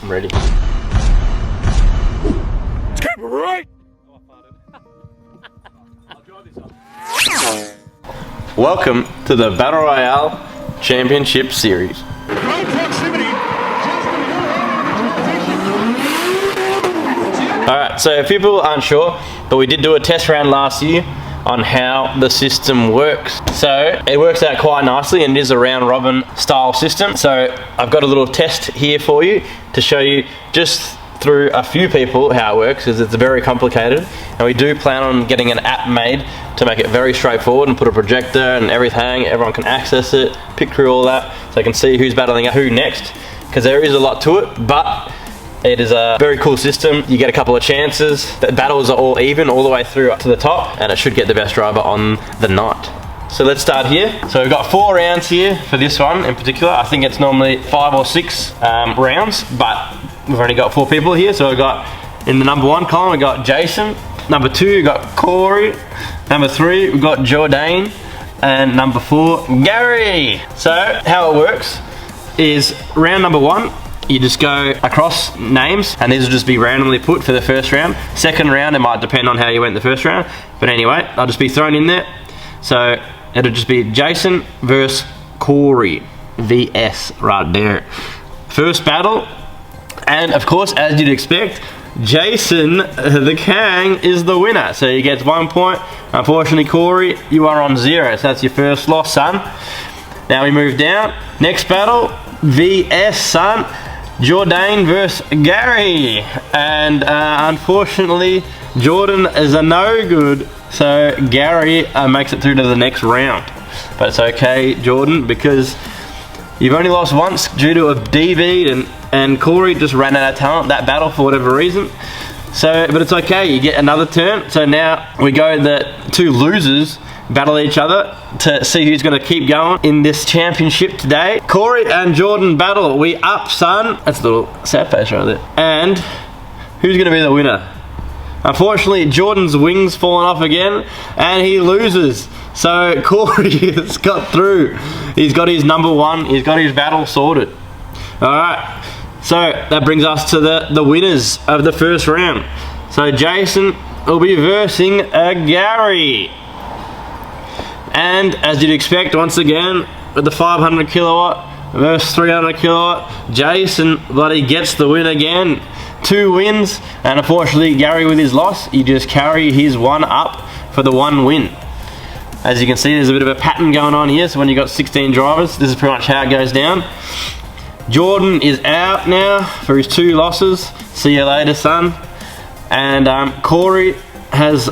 I'm ready. Keep it right. Welcome to the Battle Royale Championship Series. Alright, so if people aren't sure, but we did do a test round last year on how the system works. So it works out quite nicely, and it is a round robin style system. So I've got a little test here for you to show you just through a few people how it works, because it's very complicated, and we do plan on getting an app made to make it very straightforward and put a projector and everything. Everyone can access it, pick through all that, so they can see who's battling who next, because there is a lot to it, but it is a very cool system. You get a couple of chances. The battles are all even all the way through up to the top, and it should get the best driver on the night. So let's start here. So we've got 4 rounds here for this one in particular. I think it's normally 5 or 6 rounds, but we've only got 4 people here. So we've got, in the number 1 column, we've got Jason. Number 2, we've got Corey. Number 3, we've got Jordan. And number 4, Gary. So how it works is round number 1, you just go across names, and these will just be randomly put for the first round. Second round, it might depend on how you went the first round, but anyway, I'll just be thrown in there. So it'll just be Jason versus Corey, VS right there. First battle, and of course, as you'd expect, Jason the Kang is the winner, so he gets 1 point. Unfortunately, Corey, you are on 0, so that's your first loss, son. Now we move down. Next battle, VS, son. Jordan versus Gary, and unfortunately Jordan is a no good, so Gary makes it through to the next round. But it's okay, Jordan, because you've only lost once due to a DV, and Corey just ran out of talent that battle for whatever reason. So, but it's okay, you get another turn. So now we go, the 2 losers battle each other to see who's going to keep going in this championship today. Corey and Jordan battle. We up, son. That's a little sad face right there. And who's going to be the winner? Unfortunately, Jordan's wings fallen off again, and he loses. So Corey has got through. He's got his number 1. He's got his battle sorted. All right. So that brings us to the winners of the first round. So Jason will be versing Gary. And as you'd expect, once again, with the 500 kilowatt versus 300 kilowatt, Jason bloody gets the win again. 2 wins, and unfortunately Gary with his loss, you just carry his 1 up for the 1 win. As you can see, there's a bit of a pattern going on here, so when you've got 16 drivers, this is pretty much how it goes down. Jordan is out now for his 2 losses. See you later, son. And Corey has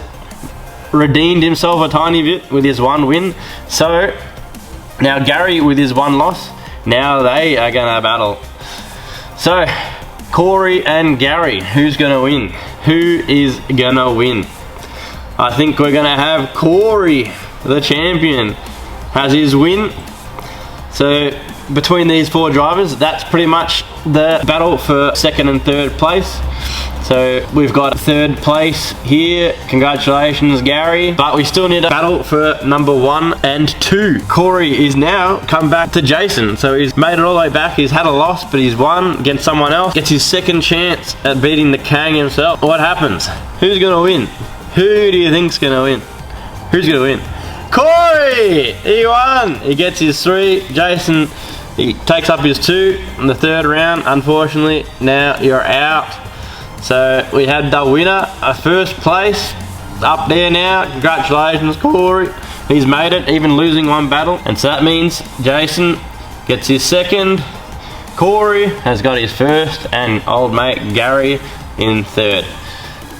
redeemed himself a tiny bit with his 1 win. So now Gary with his 1 loss, now they are gonna battle. So Corey and Gary, who's gonna win? Who is gonna win? I think we're gonna have Corey, the champion, has his win. So between these 4 drivers, that's pretty much the battle for 2nd and 3rd place. So we've got 3rd place here. Congratulations, Gary. But we still need a battle for number 1 and 2. Corey is now come back to Jason. So he's made it all the way back. He's had a loss, but he's won against someone else. Gets his 2nd chance at beating the Kang himself. What happens? Who's gonna win? Who do you think's gonna win? Who's gonna win? Corey! He won! He gets his 3. Jason, he takes up his 2 in the 3rd round. Unfortunately, now you're out. So we had the winner, a 1st place, up there now. Congratulations, Corey. He's made it, even losing 1 battle. And so that means Jason gets his 2nd. Corey has got his 1st, and old mate Gary in 3rd.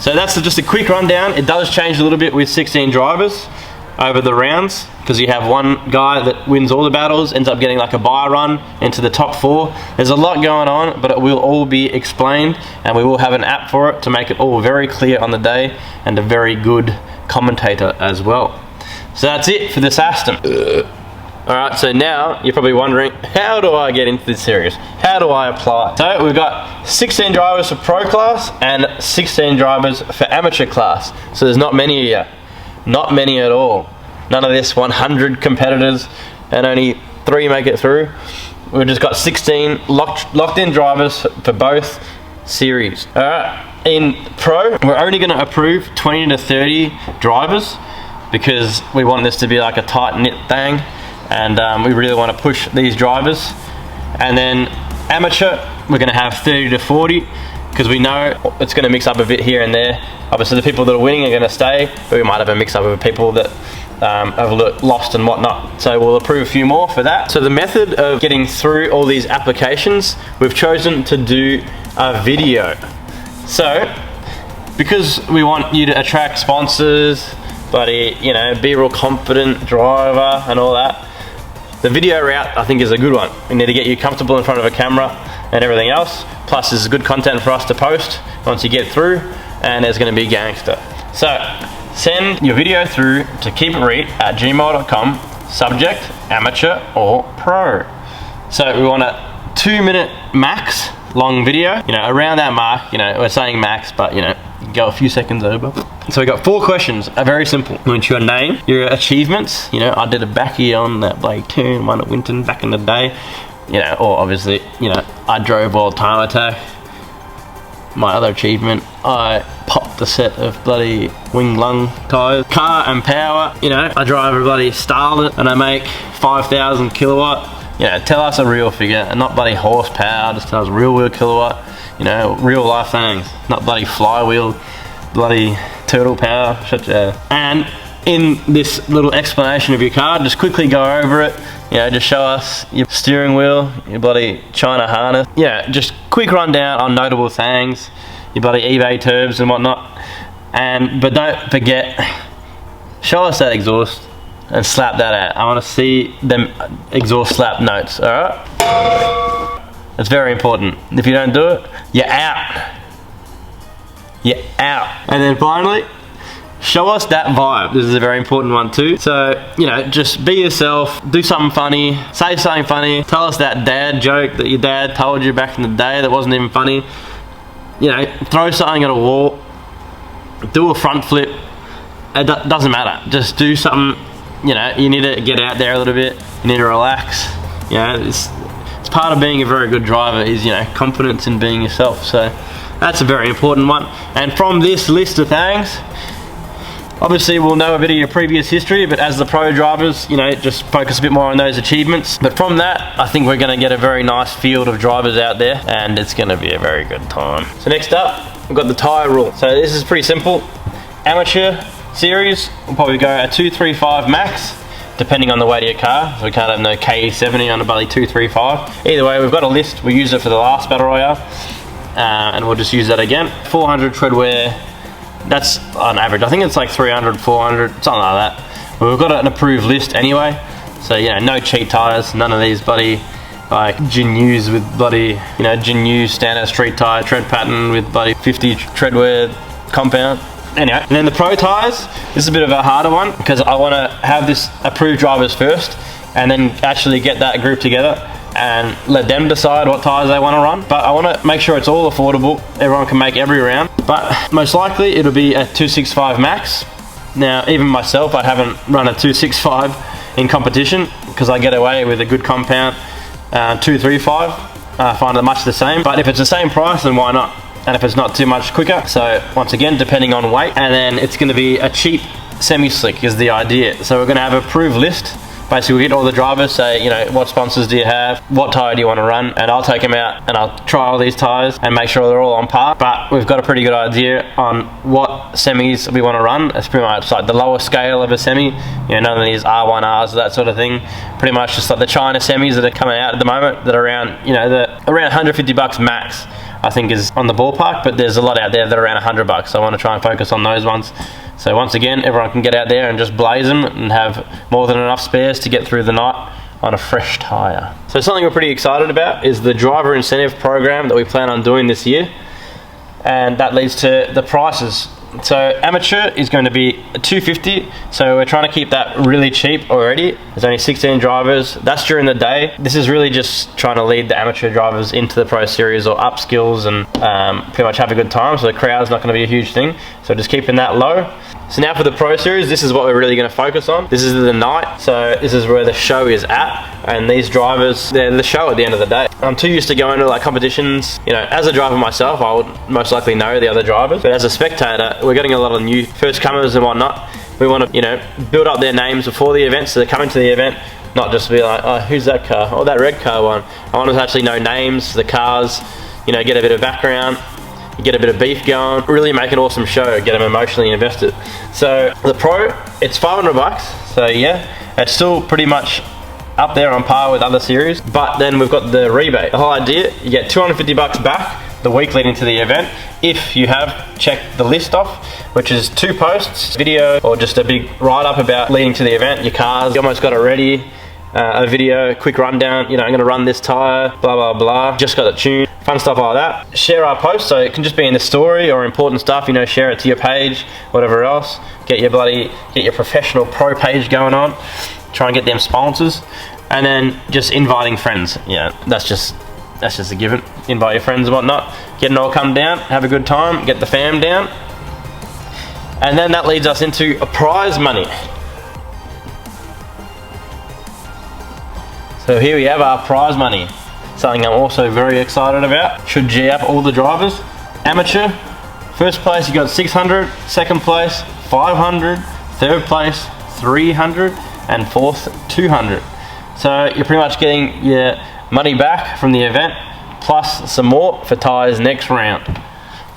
So that's just a quick rundown. It does change a little bit with 16 drivers over the rounds, because you have 1 guy that wins all the battles, ends up getting like a buy run into the top 4. There's a lot going on, but it will all be explained, and we will have an app for it to make it all very clear on the day, and a very good commentator as well. So that's it for this Aston. Alright, so now you're probably wondering, how do I get into this series? How do I apply? So we've got 16 drivers for pro class and 16 drivers for amateur class. So there's not many here. Not many at all. None of this 100 competitors, and only 3 make it through. we've just got 16 locked in drivers for both series. Alright, in Pro, we're only going to approve 20 to 30 drivers because we want this to be like a tight-knit thing, and we really want to push these drivers. And then Amateur, we're going to have 30 to 40 because we know it's going to mix up a bit here and there. Obviously the people that are winning are going to stay, but we might have a mix up of people that have lost and whatnot. So we'll approve a few more for that. So the method of getting through all these applications, we've chosen to do a video. So because we want you to attract sponsors, buddy, you know, be a real confident driver and all that, the video route I think is a good one. We need to get you comfortable in front of a camera and everything else. Plus there's good content for us to post once you get through, and there's going to be gangster. So send your video through to keepitreit@gmail.com, subject amateur or pro. So we want a 2-minute max long video, you know, around that mark. You know, we're saying max, but you know, you can go a few seconds over. So we got 4 questions, are very simple. We want your name, your achievements. You know, I did a backy on that Blake turn, one at Winton back in the day. You know, or obviously, you know, I drove all time attack. My other achievement, I popped a set of bloody wing lung tyres. Car and power, you know, I drive a bloody Starlet and I make 5,000 kilowatt. You know, tell us a real figure and not bloody horsepower, just tell us real wheel kilowatt, you know, real life things, not bloody flywheel, bloody turtle power, shit, yeah. And in this little explanation of your car, just quickly go over it. You know, just show us your steering wheel, your bloody China harness. Yeah, just quick rundown on notable things, your bloody eBay turbs and whatnot. But don't forget, show us that exhaust and slap that out. I want to see them exhaust slap notes, alright? It's very important. If you don't do it, you're out. You're out. And then finally, show us that vibe. This is a very important one too. So, you know, just be yourself, do something funny, say something funny, tell us that dad joke that your dad told you back in the day that wasn't even funny. You know, throw something at a wall, do a front flip. It doesn't matter. Just do something, you know, you need to get out there a little bit, you need to relax. You know, it's part of being a very good driver is, you know, confidence in being yourself. So that's a very important one. And from this list of things, obviously we'll know a bit of your previous history, but as the pro drivers, you know, just focus a bit more on those achievements. But from that, I think we're going to get a very nice field of drivers out there, and it's going to be a very good time. So next up, we've got the Tyre Rule. So this is pretty simple. Amateur series, we'll probably go a 235 max, depending on the weight of your car. So we can't have no KE70 on a bloody 235. Either way, we've got a list. We used it for the last Battle Royale, and we'll just use that again. 400 tread wear. That's on average. I think it's like 300, 400, something like that. But we've got an approved list anyway. So, you know, no cheat tyres, none of these bloody like Jinus with bloody, you know, Jinu standard street tyre tread pattern with bloody 50 tread wear compound. Anyway, and then the pro tyres, this is a bit of a harder one because I want to have this approved drivers first and then actually get that group together and let them decide what tyres they want to run. But I want to make sure it's all affordable, everyone can make every round. But most likely it'll be a 265 max. Now even myself, I haven't run a 265 in competition because I get away with a good compound 235. I find it much the same, but if it's the same price, then why not? And if it's not too much quicker, so once again, depending on weight, and then it's going to be a cheap semi-slick is the idea. So we're going to have an approved list. Basically, we get all the drivers, say, you know, what sponsors do you have, what tyre do you want to run, and I'll take them out and I'll try all these tyres and make sure they're all on par. But we've got a pretty good idea on what semis we want to run. It's pretty much like the lower scale of a semi, you know, none of these R1Rs, that sort of thing. Pretty much just like the China semis that are coming out at the moment that are around, you know, around 150 bucks max, I think is on the ballpark, but there's a lot out there that are around 100 bucks. So I want to try and focus on those ones. So once again, everyone can get out there and just blaze them and have more than enough spares to get through the night on a fresh tyre. So something we're pretty excited about is the driver incentive program that we plan on doing this year. And that leads to the prices. So amateur is going to be $250, so we're trying to keep that really cheap already. There's only 16 drivers, that's during the day. This is really just trying to lead the amateur drivers into the pro series or up skills and pretty much have a good time, so the crowd's not going to be a huge thing. So just keeping that low. So now for the pro series, this is what we're really going to focus on. This is the night, so this is where the show is at. and these drivers, they're the show at the end of the day. I'm too used to going to like competitions. You know, as a driver myself, I would most likely know the other drivers, but as a spectator, we're getting a lot of new first comers and whatnot. We want to, you know, build up their names before the event, so they're coming to the event, not just be like, oh, who's that car? Oh, that red car one. I want to actually know names, the cars, you know, get a bit of background, get a bit of beef going, really make an awesome show, get them emotionally invested. So the Pro, it's $500, so yeah, it's still pretty much up there on par with other series, but then we've got the rebate. The whole idea, you get $250 back the week leading to the event if you have checked the list off, which is 2 posts, video, or just a big write-up about leading to the event, your cars, you almost got it ready, a video, quick rundown, you know, I'm gonna run this tire, blah blah blah, just got it tuned, fun stuff like that. Share our post, so it can just be in the story or important stuff, you know, share it to your page, whatever else, get your professional pro page going on, try and get them sponsors, and then just inviting friends. Yeah, that's just a given. Invite your friends and whatnot, get them all come down, have a good time, get the fam down, and then that leads us into a prize money. So here we have our prize money, something I'm also very excited about. Should G up all the drivers. Amateur, first place you got 600, second place 500, third place 300, and fourth 200. So you're pretty much getting your money back from the event, plus some more for Tyre's next round,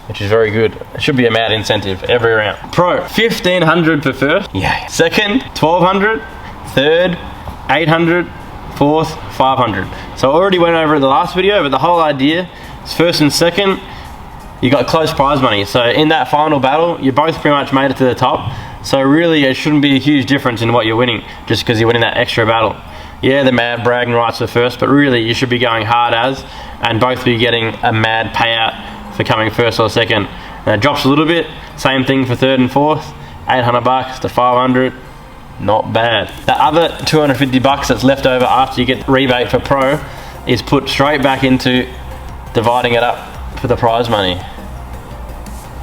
which is very good. It should be a mad incentive every round. Pro, 1500 for first, yeah. Second, 1200, third, 800, fourth, 500. So I already went over it in the last video, but the whole idea is first and second, you got close prize money. So in that final battle, you both pretty much made it to the top. So really, it shouldn't be a huge difference in what you're winning, just because you're winning that extra battle. Yeah, the mad bragging rights for first, but really you should be going hard as, and both be getting a mad payout for coming first or second. And it drops a little bit, same thing for third and fourth, $800 to 500, not bad. The other $250 that's left over after you get rebate for pro is put straight back into dividing it up for the prize money.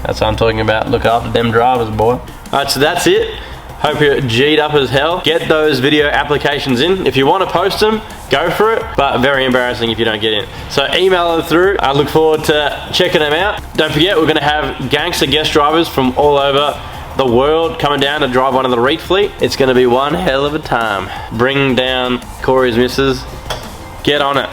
That's what I'm talking about. Look after them drivers, boy. Alright, so that's it. Hope you're G'd up as hell. Get those video applications in. If you want to post them, go for it, but very embarrassing if you don't get in. So email them through. I look forward to checking them out. Don't forget, we're going to have gangster guest drivers from all over the world coming down to drive one of the Reet fleet. It's going to be one hell of a time. Bring down Corey's missus. Get on it.